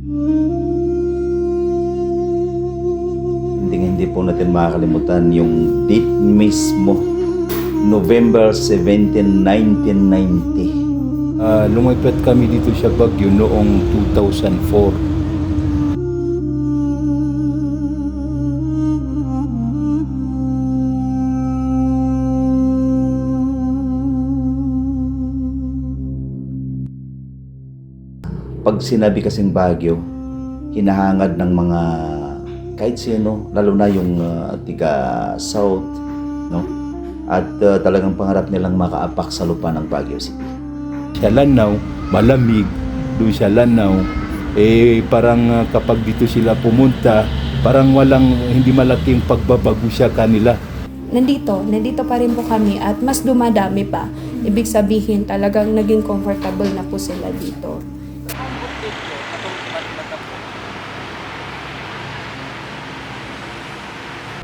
Hindi po natin makakalimutan yung date mismo, November 17, 1990. Lumipat kami dito sa Baguio noong 2004. Pag sinabi kasing Baguio, hinahangad ng mga kahit sino, lalo na yung tiga South, no? At talagang pangarap nilang makaapak sa lupa ng Baguio City. Sa Lanao, malamig. Doon sa Lanao, parang kapag dito sila pumunta, parang hindi malaking pagbabago sa kanila. Nandito pa rin po kami at mas dumadami pa. Ibig sabihin talagang naging comfortable na po sila dito.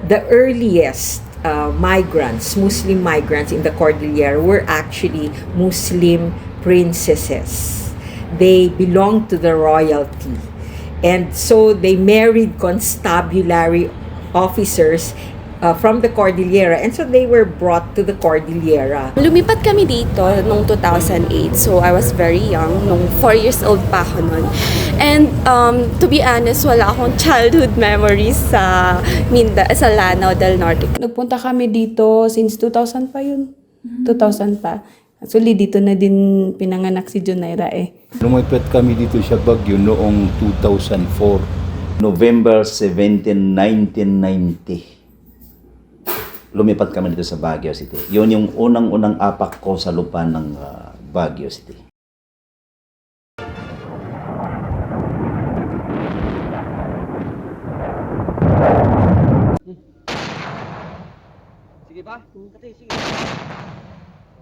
The earliest Muslim migrants in the Cordillera were actually Muslim princesses. They belonged to the royalty. And so they married constabulary officers from the Cordillera, and so they were brought to the Cordillera. Lumipat kami dito noong 2008, so I was very young, nung 4 years old pa ako nun. And to be honest, wala akong childhood memories sa Lanao del Norte. Nagpunta kami dito since 2000 pa yun. 2000 pa. Actually, dito na din pinanganak si Junaira eh. Lumipat kami dito sa Baguio noong 2004. November 17, 1990. Lumipat kami dito sa Baguio City. Yun yung unang-unang apak ko sa lupa ng Baguio City. Sige pa? Sige.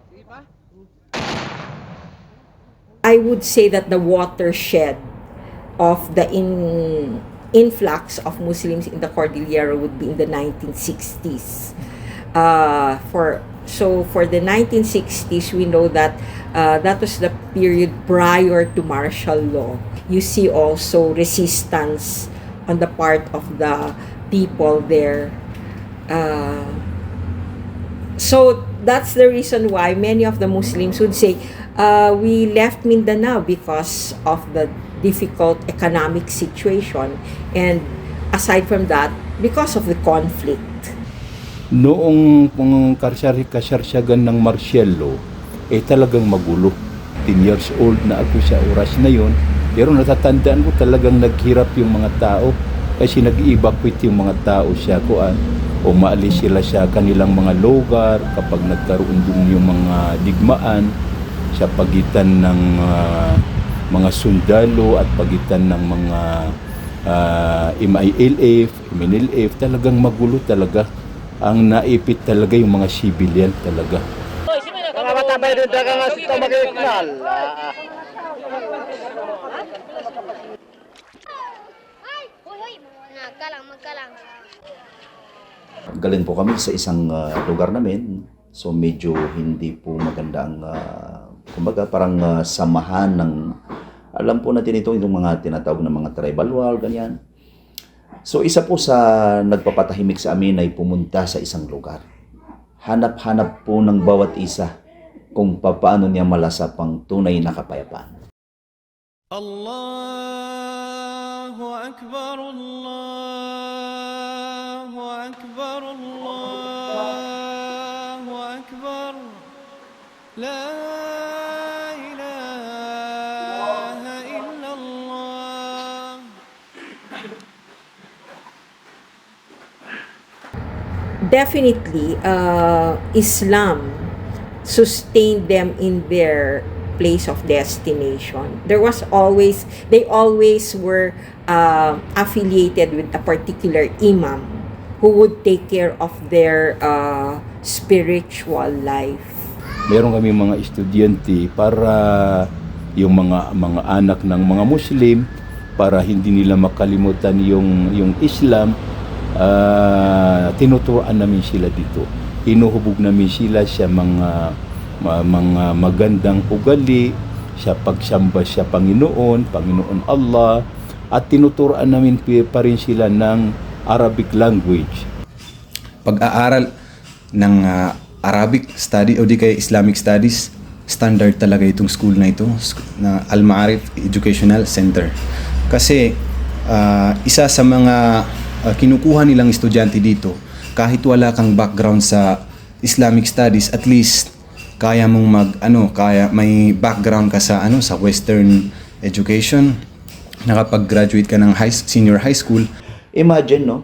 Sige pa? I would say that the watershed of the influx of Muslims in the Cordillera would be in the 1960s. For the 1960s, we know that that was the period prior to martial law. You see also resistance on the part of the people there. So that's the reason why many of the Muslims would say, we left Mindanao because of the difficult economic situation, and aside from that, because of the conflict. Noong kasarsyagan ng martial law, talagang magulo. 10 years old na ako sa oras na yon, pero natatandaan ko talagang naghirap yung mga tao kasi nag-evacuate yung mga tao sa kuan o maalis sila sa kanilang mga lugar kapag nagkaroon dun yung mga digmaan sa pagitan ng mga sundalo at pagitan ng mga MILF, MNLF, talagang magulo talaga. Ang naipit talaga yung mga civilian talaga. Mamatambay rin talaga nga sa mag-iiknal. Magkalang. Galing po kami sa isang lugar namin. So medyo hindi po maganda ang kumbaga parang samahan ng, alam po natin itong mga tinatawag na mga tribal war, ganyan. So isa po sa nagpapatahimik sa amin ay pumunta sa isang lugar. Hanap-hanap po ng bawat isa kung paano niya malasap ang tunay na kapayapaan. Allahu Akbar, Allahu Akbar, Allahu Akbar, La ilaha illallah. Definitely, Islam sustained them in their place of destination. They always were affiliated with a particular imam who would take care of their spiritual life. Meron kami mga estudyante para yung mga anak ng mga Muslim, para hindi nila makalimutan yung Islam, tinuturuan namin sila dito. Inuhubog namin sila sa mga magandang ugali, sa pagsamba sa Panginoon Allah, at tinuturuan namin pa rin sila ng Arabic language. Pag-aaral ng Arabic study o di kaya Islamic studies, standard talaga itong school na ito, na Al-Ma'arif Educational Center. Kasi isa sa mga kinukuha nilang estudyante dito, kahit wala kang background sa Islamic studies, at least kaya mong kaya may background ka sa sa Western education, nakapag-graduate ka ng senior high school. Imagine, no?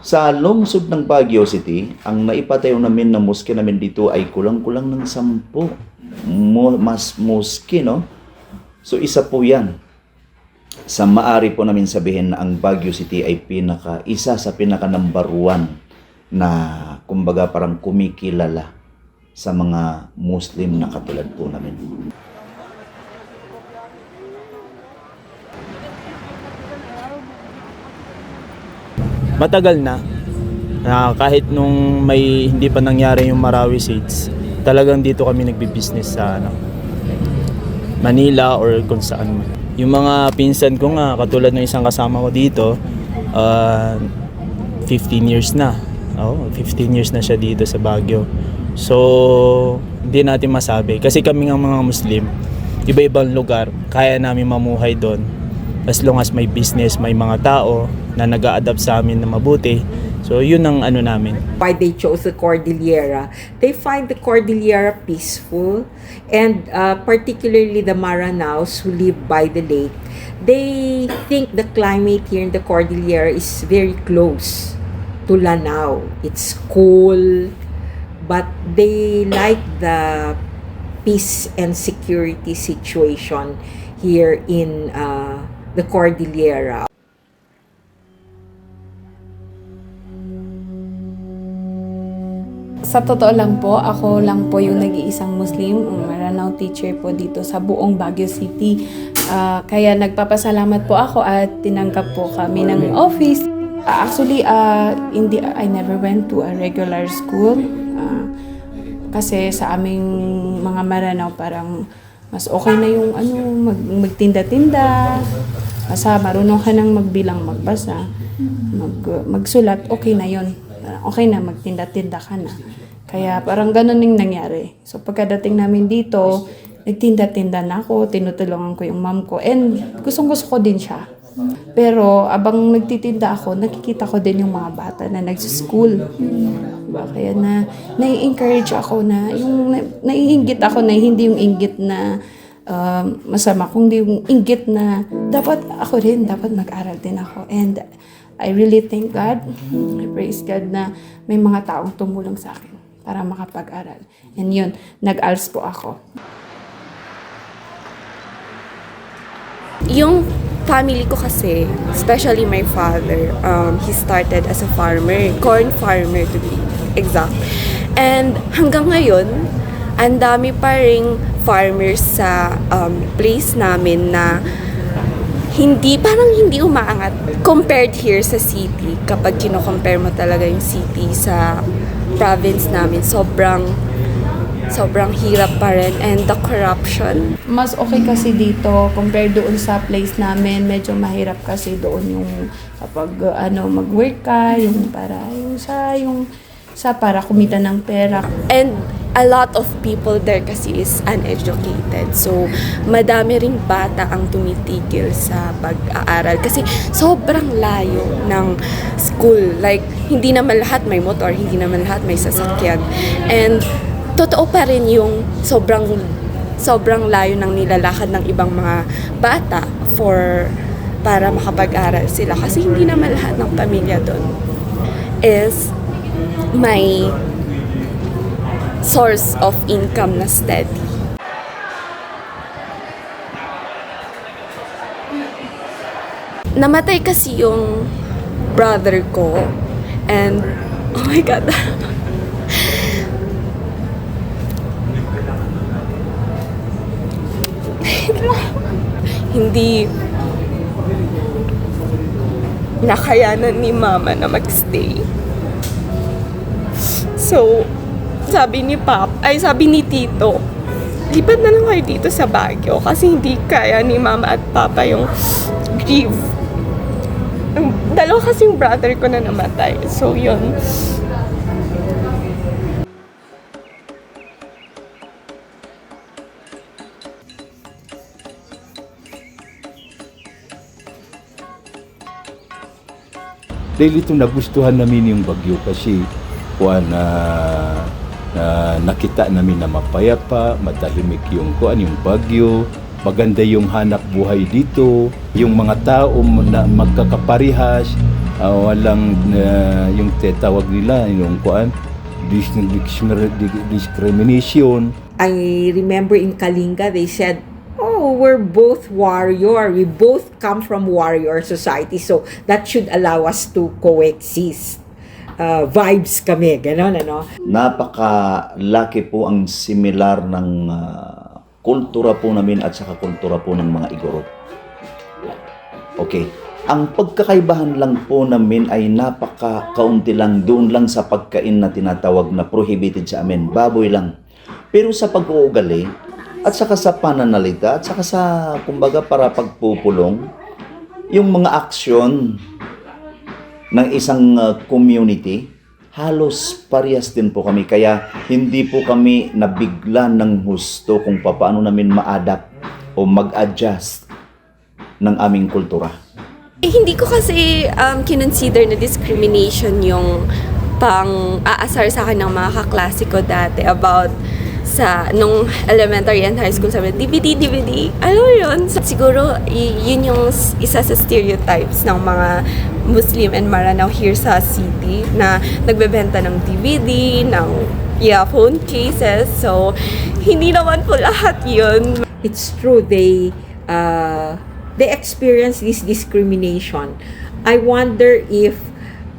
Sa lungsod ng Baguio City, ang naipatayo namin na moske namin dito ay kulang-kulang ng 10 mas moske, no? So isa po yan. Sa maari po namin sabihin na ang Baguio City ay isa sa pinaka number 1 na kumbaga parang kumikilala sa mga Muslim na katulad po namin. Matagal na, kahit nung may hindi pa nangyari yung Marawi Seeds, talagang dito kami nagbi-business sa Manila or kung saan man. Yung mga pinsan ko nga, katulad ng isang kasama ko dito, 15 years na. 15 years na siya dito sa Baguio. So, hindi natin masabi. Kasi kami ng mga Muslim, iba-ibang lugar, kaya namin mamuhay doon. As long as may business, may mga tao na nag-a-adapt sa amin na mabuti. So, yun ang namin. Why they chose the Cordillera? They find the Cordillera peaceful, and particularly the Maranaos who live by the lake, they think the climate here in the Cordillera is very close to Lanao. It's cool, but they like the peace and security situation here in the Cordillera. Sa totoo lang po, ako lang po yung nag-iisang Muslim, Maranao teacher po dito sa buong Baguio City. Kaya nagpapasalamat po ako at tinanggap po kami ng office. Actually, I never went to a regular school. Kasi sa aming mga Maranao parang mas okay na yung magtinda-tinda. Basta marunong ka nang magbilang, magbasa, magsulat, okay na yon. Okay na, magtinda-tinda ka na. Kaya parang ganun yung nangyari. So pagkadating namin dito, nagtinda-tinda na ako, tinutulungan ko yung mom ko, and gustong-gusto ko din siya. Pero abang nagtitinda ako, nakikita ko din yung mga bata na nagsuschool. Diba? Kaya nai-encourage ako na, yung naiinggit ako na hindi yung inggit na masama, kundi yung inggit na dapat ako rin, dapat mag-aral din ako. And I really thank God, I praise God na may mga taong tumulong sa akin para makapag-aral. And yun, nag-ALS po ako. Yung family ko kasi, especially my father, he started as a farmer, corn farmer to be exact. And hanggang ngayon, ang dami pa ring farmers sa place namin na parang hindi umaangat compared here sa city. Kapag kino-compare mo talaga yung city sa province namin, sobrang hirap pa rin, and the corruption. Mas okay kasi dito compared doon sa place namin, medyo mahirap kasi doon yung kapag mag-work ka, yung para kumita ng pera. And a lot of people there kasi is uneducated. So, madami ring bata ang tumitigil sa pag-aaral kasi sobrang layo ng school. Like, hindi naman lahat may motor, hindi naman lahat may sasakyan. And totoo pa rin yung sobrang layo ng nilalakad ng ibang mga bata para makapag-aral sila. Kasi hindi naman lahat ng pamilya doon is may source of income na steady. Namatay kasi yung brother ko, and oh my God. Hindi nakayanan ni mama na magstay. So, sabi ni Tito, lipat na lang kayo dito sa Baguio kasi hindi kaya ni mama at papa yung grief Dalawa kasing brother ko na namatay. So, yun. Dahil ito nagustuhan namin yung Bagyo kasi nakita namin na mapayapa, matahimik yung yung Bagyo, maganda yung hanap buhay dito, yung mga tao na magkakaparihas, walang yung tawag nila, yung discrimination. I remember in Kalinga, they said, oh, we're both warrior. We both come from warrior society. So, that should allow us to coexist. Vibes kami, gano'n, ano? Napakalaki po ang similar ng kultura po namin at saka kultura po ng mga Igorot. Okay. Ang pagkakaibahan lang po namin ay napaka-kaunti lang doon lang sa pagkain na tinatawag na prohibited sa amin. Baboy lang. Pero sa pag-uugali, at saka sa pananalita, at saka sa, kumbaga, para pagpupulong, yung mga aksyon ng isang community, halos parehas din po kami. Kaya hindi po kami nabigla ng husto kung paano namin ma-adapt o mag-adjust ng aming kultura. Hindi ko kasi kinonsider na discrimination yung pang-aasar sa akin ng mga kaklase ko dati about nung elementary and high school, sabi, DVD. Ano yun? So, siguro, yun yung isa sa stereotypes ng mga Muslim and Maranao here sa city na nagbebenta ng DVD, ng phone cases. So, hindi naman po lahat yun. It's true, they experience this discrimination. I wonder if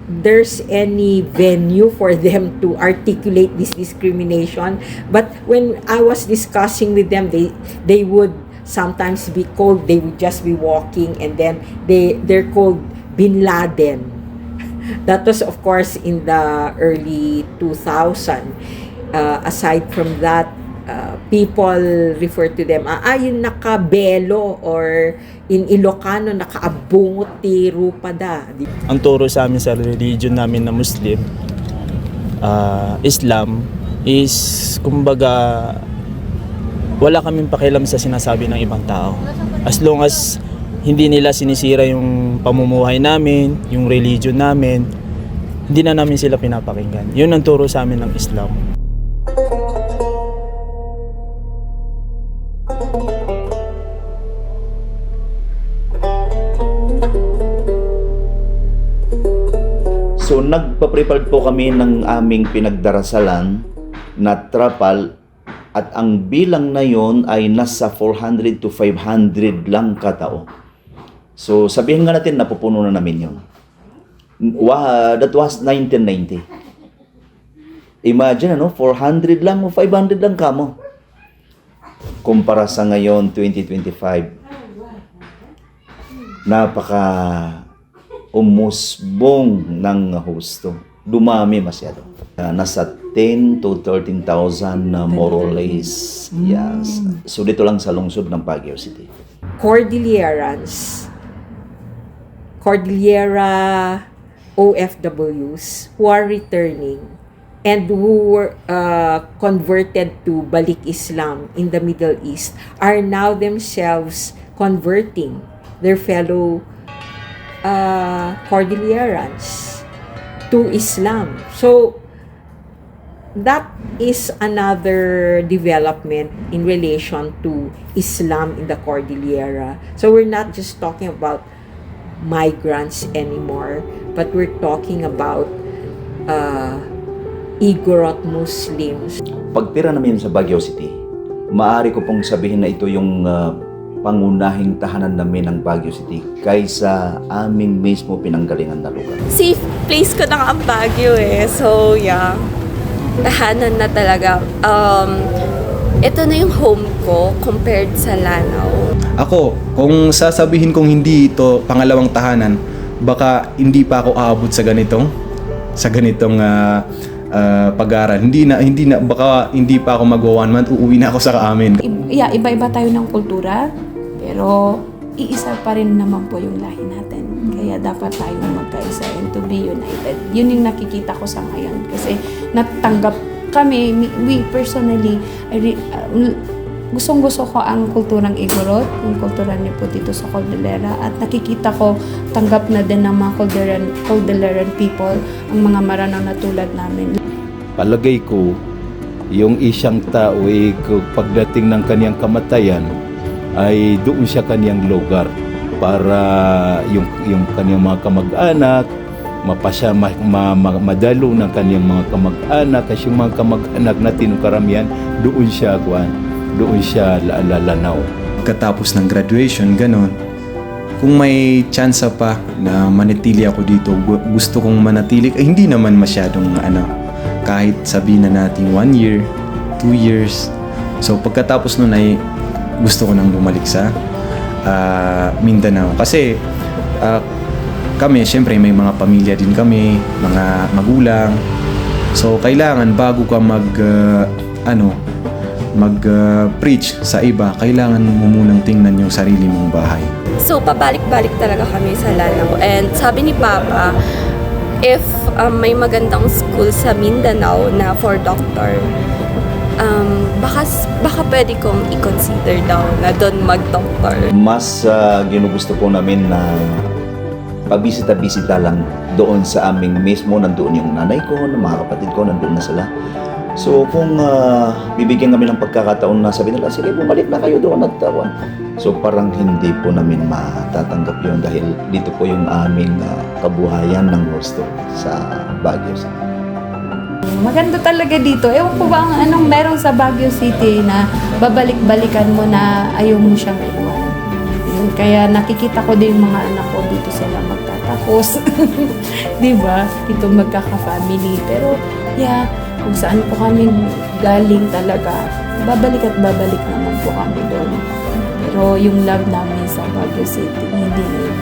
there's any venue for them to articulate this discrimination. But when I was discussing with them, they would sometimes be called, they would just be walking, and then they're called Bin Laden. That was, of course, in the early 2000. Aside from that, people refer to them, yung nakabelo, or in Ilocano, nakaabungot ti rupada. Ang turo sa amin sa religion namin na Muslim, Islam, is kumbaga wala kaming pakialam sa sinasabi ng ibang tao. As long as hindi nila sinisira yung pamumuhay namin, yung religion namin, hindi na namin sila pinapakinggan. Yun ang turo sa amin ng Islam. So, nagpa-prepare po kami ng aming pinagdarasalan na trapal, at ang bilang na yon ay nasa 400 to 500 lang katao. So, sabihin nga natin, napupuno na namin yun. That was 1990. Imagine, 400 lang o 500 lang kamo. Kumpara sa ngayon, 2025. Umusbong ng husto. Dumami masyado. Nasa 10 to 13,000 more or less. Yes. So dito lang sa lungsod ng Baguio City. Cordillera OFWs who are returning and who were converted to Balik Islam in the Middle East are now themselves converting their fellow Cordillerans to Islam. So that is another development in relation to Islam in the Cordillera. So we're not just talking about migrants anymore, but we're talking about Igorot Muslims. Pagtira namin sa Baguio City, maaari ko pong sabihin na ito yung pangunahing tahanan namin ng Baguio City kaysa aming mismo pinanggalingan na lugar. Safe place ko na ang Baguio So, yeah. Tahanan na talaga. Ito na yung home ko compared sa Lanao. Ako, kung sasabihin kong hindi ito pangalawang tahanan, baka hindi pa ako aabot sa ganitong pag-aaral. Baka hindi pa ako mag-1 month, uuwi na ako sa amin. Iba-iba tayo ng kultura, pero iisa pa rin naman po yung lahi natin. Kaya dapat tayong magkaisa and to be united. Yun yung nakikita ko sa ngayon. Kasi natanggap kami, we personally, gustong-gusto ko ang kulturang Igorot, yung kultura niyo po dito sa Cordillera, at nakikita ko tanggap na din ng mga Cordilleran people ang mga Maranao na tulad namin. Palagay ko, yung isang tao pagdating ng kaniyang kamatayan ay doon siya kaniyang lugar para yung kaniyang mga kamag-anak mapasya madalo ng kaniyang mga kamag-anak, kasi yung mga kamag-anak natin ng karamihan doon siya lalanaw. Pagkatapos ng graduation, ganon, kung may chance pa na manatili ako dito, gusto kong manatili, hindi naman masyadong kahit sabihin na natin 1 year, 2 years. So pagkatapos nun ay gusto ko nang bumalik sa Mindanao. Kasi kami, syempre may mga pamilya din kami, mga magulang. So kailangan bago ka mag-preach sa iba, kailangan mo munang tingnan yung sarili mong bahay. So, pabalik-balik talaga kami sa Lanao. And sabi ni Papa, if may magandang school sa Mindanao na for doctor, baka pwede kong i-consider daw na doon mag-doctor. Mas ginugusto po namin na pabisita-bisita lang doon sa aming mismo. Nandoon yung nanay ko, mga kapatid ko, nandoon na sila. So kung bibigyan kami ng pagkakataon na sabi nila, sige, bumalik na kayo doon at so parang hindi po namin matatanggap yun dahil dito po yung aming kabuhayan ng gusto sa Baguio City. Maganda talaga dito. Ewan ko ba anong meron sa Baguio City na babalik-balikan mo na ayaw mo siyang iwan. Yun, kaya nakikita ko din mga anak ko dito sila magtatapos. Diba? Dito magkaka-family. Pero yeah, kung saan po kami galing talaga, babalik at babalik naman po kami doon. Pero yung love namin sa Baguio City, hindi na yun.